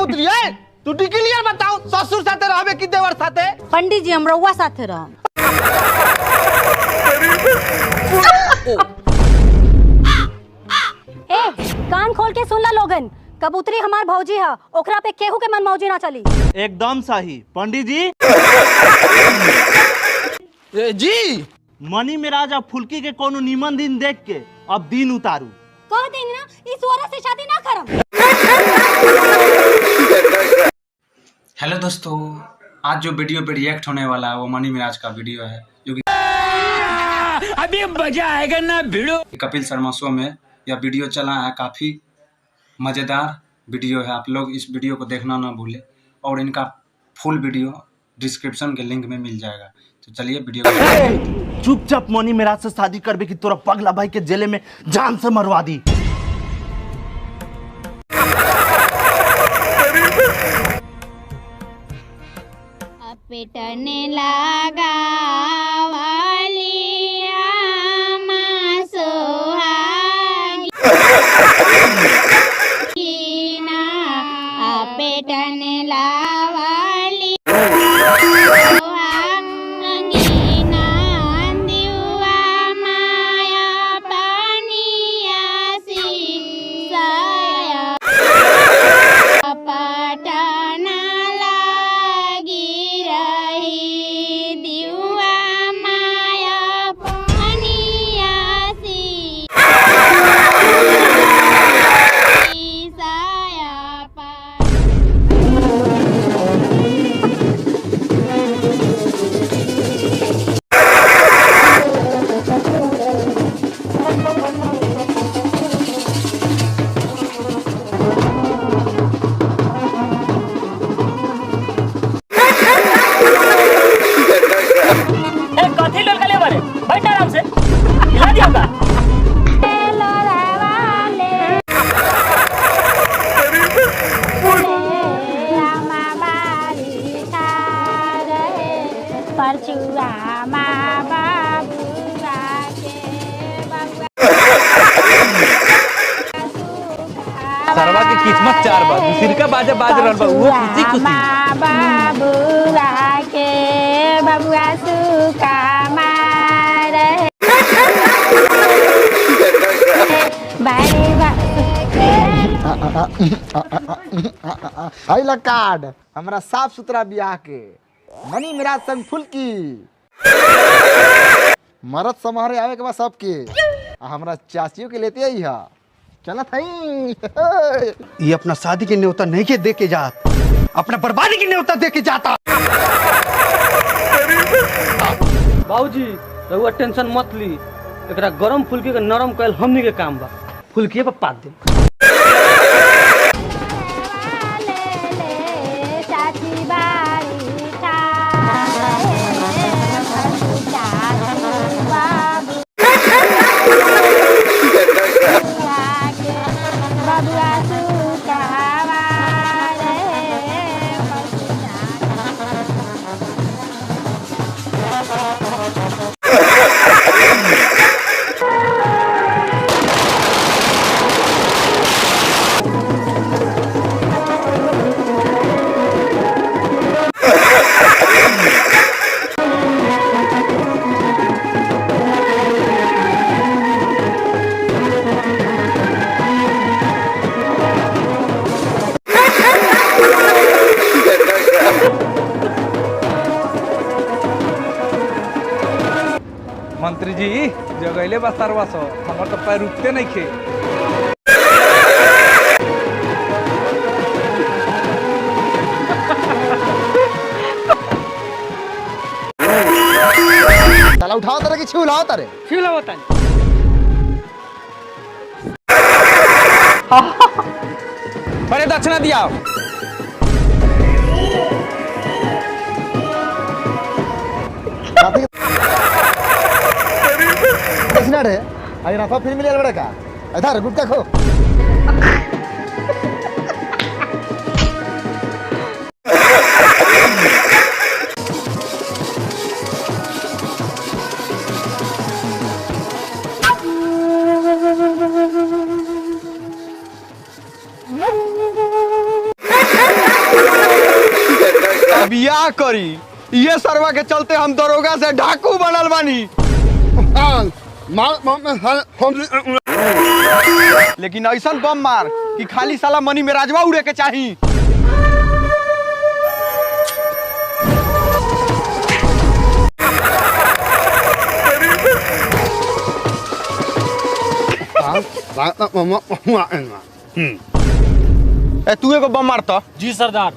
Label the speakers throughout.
Speaker 1: कबूतरी है तू क्लियर बताओ ससुर साथे रहबे कि देवर साथे?
Speaker 2: पंडित जी हम रउआ साथे रहम। ए कान खोल के सुन ला लोगन, कबूतरी हमार भौजी है, ओकरा पे केहू के मन मौजी ना चली।
Speaker 3: एकदम सही पंडित जी।
Speaker 1: जी
Speaker 3: मनी मिराज अब फुल्की के कोनो नीमन दिन देख के अब दिन उतारू।
Speaker 2: कह देंगे ना इस औरत से शादी ना करम।
Speaker 4: हेलो दोस्तों, आज जो वीडियो पे रिएक्ट होने वाला है वो मनी मिराज का वीडियो है जो कि
Speaker 5: अभी मजा आएगा ना भिड़ो।
Speaker 4: कपिल शर्मा शो में यह वीडियो चला है, काफी मजेदार वीडियो है। आप लोग इस वीडियो को देखना ना भूले और इनका फुल वीडियो डिस्क्रिप्शन के लिंक में मिल जाएगा। तो चलिए वीडियो
Speaker 3: चुपचाप मनी मिराज से शादी करबे कि तोरा पगला भाई के जेले में जान से मरवा दी।
Speaker 6: पेटने लगा वालिया सोहागी ना पेटने लावाली सोहागी ना दिवा माया पानिया सी साया पटना
Speaker 5: सरवा की किस्मत चार बार सिरका बाजा बाज रहल बा वो खुशी खुशी
Speaker 6: बाबूआ के बबुआ सुका मारे
Speaker 1: आइला कार्ड हमरा साफ सुथरा बियाह के मनी मिराज संग फुल्की मरद समारे आवे के बाद सबके हमरा चाचियों के लेते आई है। चला था ये अपना शादी के न्योता नहीं के दे के जात, अपना बर्बादी की न्योता दे के जाता।
Speaker 7: बाबूजी रहुआ टेंशन मत ली, एकरा गरम फुल्की के नरम कैल हमनी के काम बा, फुल्की पे पात दे।
Speaker 5: मंत्री जी जगैले बा सरवा सो हमर तो पैर रुकते नहीं खे।
Speaker 1: चला उठाओ तारे कि छिलाओ तारे?
Speaker 7: छिलाओ तारे।
Speaker 5: बड़े दक्षिणा दिया
Speaker 1: दक्षिणा रे आई ना फिर मिले बड़े का इधर गुटका खो। बियाह करी, ये सरवा के चलते हम दरोगा से डाकू बनल बानी। लेकिन ऐसा बम मार कि खाली साला मनी में राजवा उड़े के चाहिए। तू एगो बम मारता।
Speaker 7: जी सरदार।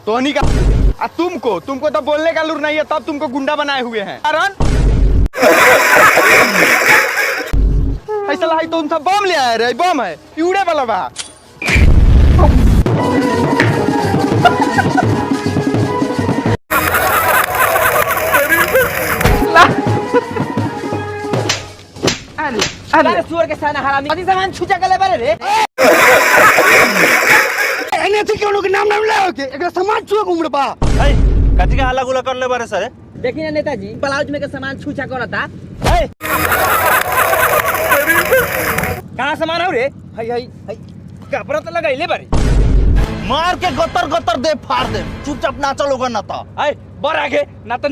Speaker 1: टोनी का तुमको तो बोलने का लूर नहीं है, तब तुमको गुंडा बनाए हुए हैं। ऐसा लाई तुम सब बम ले आए रे, बम है उड़े वाला बा।
Speaker 7: अरे सुअर के साना हरामी आदि सामान छुचा के ले बारे रे।
Speaker 1: एने थी क्यों लोग नाम ले के एकरा सामान छुए घूम रे बा।
Speaker 3: ए कथि का हल्ला गुला कर ले बारे सर?
Speaker 7: देखिए ना नेताजी, ब्लाउज में के सामान छुचा करता।
Speaker 3: ए
Speaker 7: कहां सामान हो रे? हई हई हई कपड़ा तो लगाइले बारे।
Speaker 3: मार के गतर गतर दे फाड़ दे, चुपचाप नाचो लोगन ना तो।
Speaker 7: ए बर आगे ना तो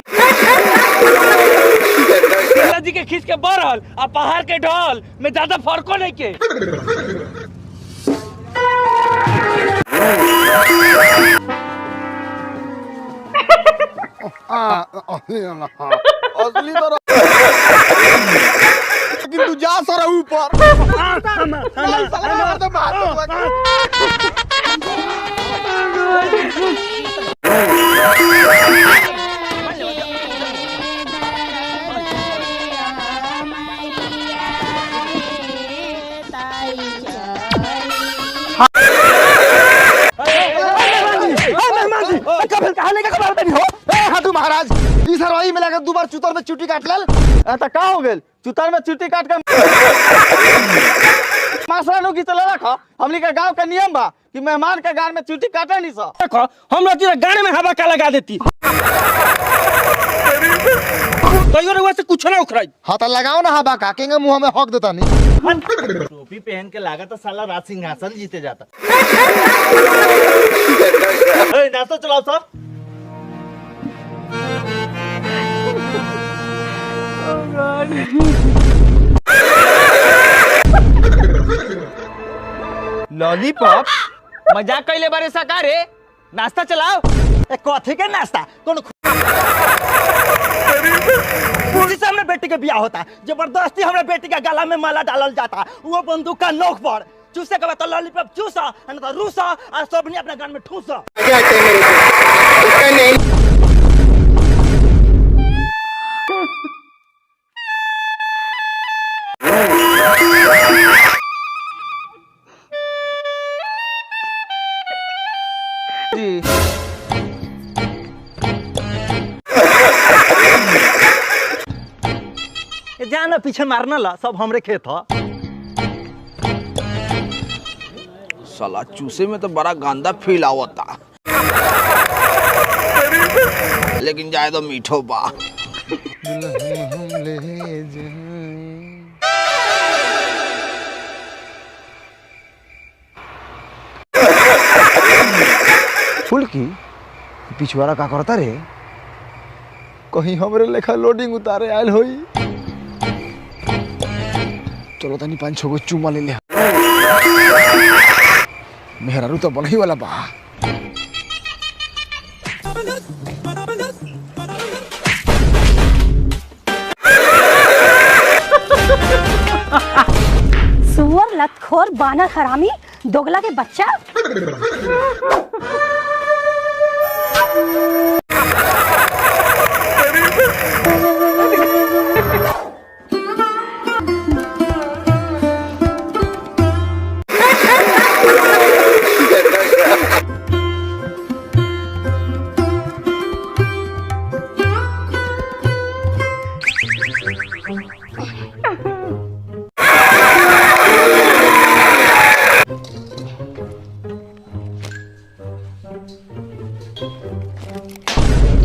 Speaker 7: जी के खींच के बरल आ पहाड़ के ढल में ज्यादा फर्को नहीं के।
Speaker 1: असली तो लेकिन तू जा सर ऊपर। महाराज इस हरवाई में लगा दो बार चुतर में चुटी काट लेल ऐसा का हो गेल? चुतर में चुटी काट के मासरा की चला रखा। हमनी के गांव का नियम बा कि मेहमान के गान में चुटी काटे नहीं सा।
Speaker 7: देखो हम लोग गाने में हवा का लगा देती। कईयो रे वैसे कुछ ना उखराई।
Speaker 1: हां त लगाओ ना हवा का, केंगे मुंह में हक देता नहीं।
Speaker 3: टोपी पहन के लागा तो साला राज सिंहासन जीते जाता। ए नाश्ता चलाओ सब।
Speaker 7: लॉलीपॉप मजाक कैले बारे सकारे। नाश्ता चलाओ।
Speaker 3: ए कथि के नाश्ता? कौन पूरी से हमने बेटी के ब्याह होता, जबरदस्ती हमने बेटी का गला में माला डालल जाता, वो बंदूक का नोक पर चूसे के बाद लॉलीपॉप चूसा न तो रूसा और सबने अपने गान में ठूसा। जाना पीछे मारना ला, सब हमरे खेत ह।
Speaker 5: साला चूसे में तो बड़ा गंदा फील आवता, लेकिन जाए तो मीठो बा।
Speaker 1: फुल की पिछवाड़ा का करता रे? कहीं हमरे लेखा लोडिंग उतारे आयल होई। चलो तनी 5-6 गो चुमा ले ले। मेहरारू तो बनही वाला बा।
Speaker 2: सुअर लतखोर बानर हरामी दोगला के बच्चा।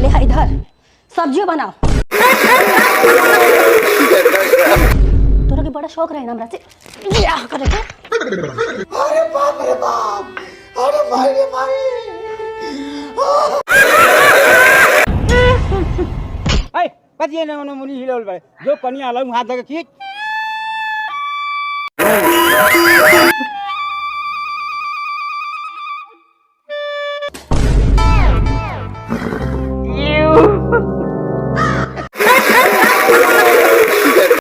Speaker 2: ले आ इधर सब्जियों बनाओ। तोरा के बड़ा शौक रहे ना हमरा से बियाह करे के।
Speaker 1: अरे बाप रे बाप, अरे भाई रे भाई।
Speaker 8: ऐ कति ने उन मुनि हिलौल बे जो कनिया लौ हाथ लगे खींच